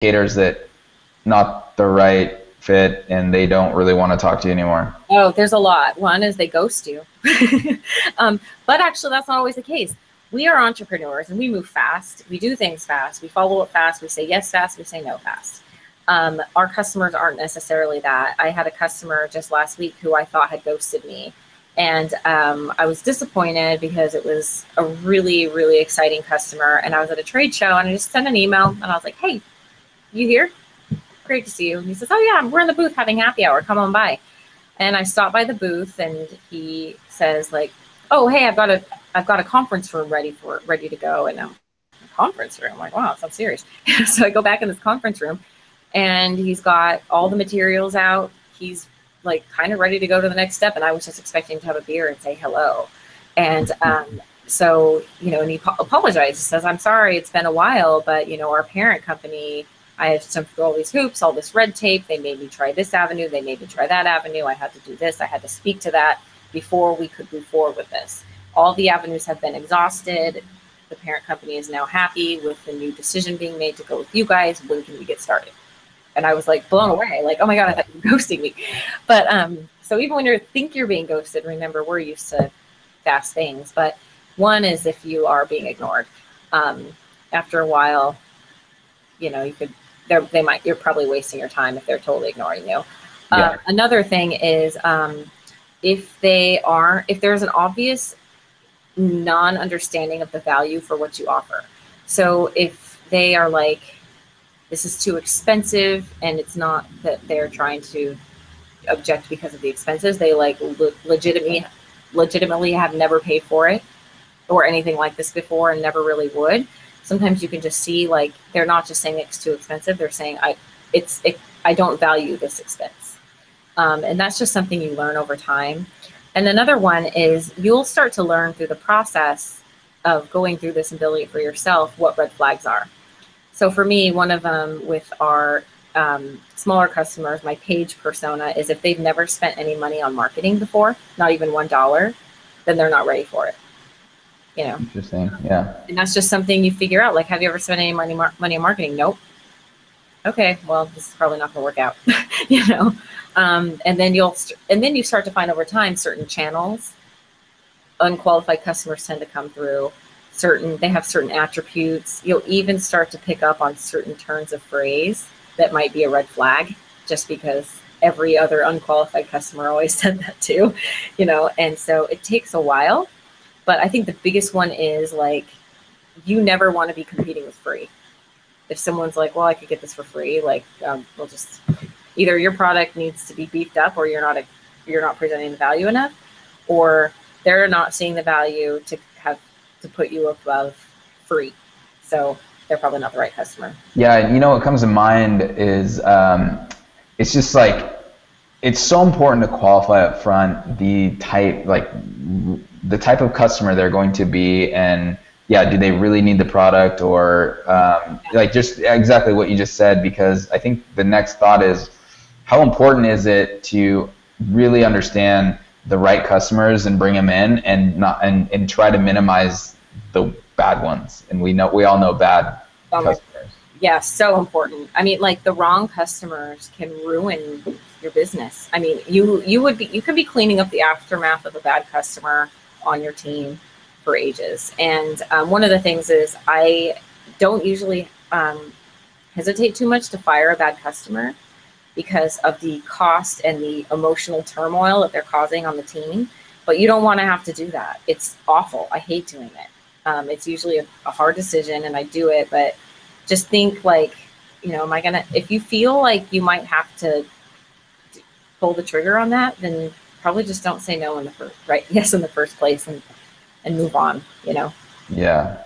indicators that not the right fit and they don't really want to talk to you anymore? Oh, there's a lot. One is they ghost you. But actually, that's not always the case. We are entrepreneurs and we move fast. We do things fast. We follow up fast. We say yes fast. We say no fast. Our customers aren't necessarily that. I had a customer just last week who I thought had ghosted me. And I was disappointed because it was a really, really exciting customer. And I was at a trade show and I just sent an email and I was like, hey, you here? Great to see you. And he says, oh yeah, we're in the booth having happy hour. Come on by. And I stopped by the booth and he says like, oh, hey, I've got a conference room ready to go. And I'm conference room. I'm like, wow, that sounds serious. So I go back in this conference room and he's got all the materials out. He's like kind of ready to go to the next step. And I was just expecting to have a beer and say hello. And so, and he apologized. He says, I'm sorry, it's been a while, but our parent company, I have jumped through all these hoops, all this red tape. They made me try this avenue. They made me try that avenue. I had to do this. I had to speak to that before we could move forward with this. All the avenues have been exhausted. The parent company is now happy with the new decision being made to go with you guys. When can we get started? And I was like blown away, like, oh my God, I thought you were ghosting me. But so even when you think you're being ghosted, remember we're used to fast things. But one is if you are being ignored, after a while, you're probably wasting your time if they're totally ignoring you. Yeah. Another thing is if there's an obvious non-understanding of the value for what you offer. So if they are like, this is too expensive, and it's not that they're trying to object because of the expenses, they like legitimately have never paid for it or anything like this before and never really would. Sometimes you can just see like they're not just saying it's too expensive, they're saying I don't value this expense. And that's just something you learn over time. And another one is you'll start to learn through the process of going through this and building it for yourself what red flags are. So for me, one of them with our smaller customers, my page persona is if they've never spent any money on marketing before, not even $1, then they're not ready for it. Interesting. Yeah. And that's just something you figure out. Like, have you ever spent any money on marketing? Nope. Okay, well, this is probably not going to work out. And then you start to find over time certain channels, unqualified customers tend to come through. They have certain attributes. You'll even start to pick up on certain turns of phrase that might be a red flag, just because every other unqualified customer always said that too, And so it takes a while. But I think the biggest one is like, you never want to be competing with free. If someone's like, well, I could get this for free, like, we'll just, either your product needs to be beefed up or you're not presenting the value enough, or they're not seeing the value to put you above free. So they're probably not the right customer. Yeah. What comes to mind is it's just like, it's so important to qualify up front the type of customer they're going to be, and do they really need the product, or just exactly what you just said, because I think the next thought is, how important is it to really understand the right customers and bring them in, and try to minimize the bad ones. And we all know bad customers. Yeah, so important. I mean, like, the wrong customers can ruin your business. I mean, you could be cleaning up the aftermath of a bad customer on your team for ages. And one of the things is I don't usually hesitate too much to fire a bad customer because of the cost and the emotional turmoil that they're causing on the team. But you don't want to have to do that. It's awful. I hate doing it. It's usually a hard decision, and I do it, but just think like, if you feel like you might have to pull the trigger on that, then probably just don't say no in the first place and move on, Yeah.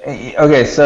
Okay. So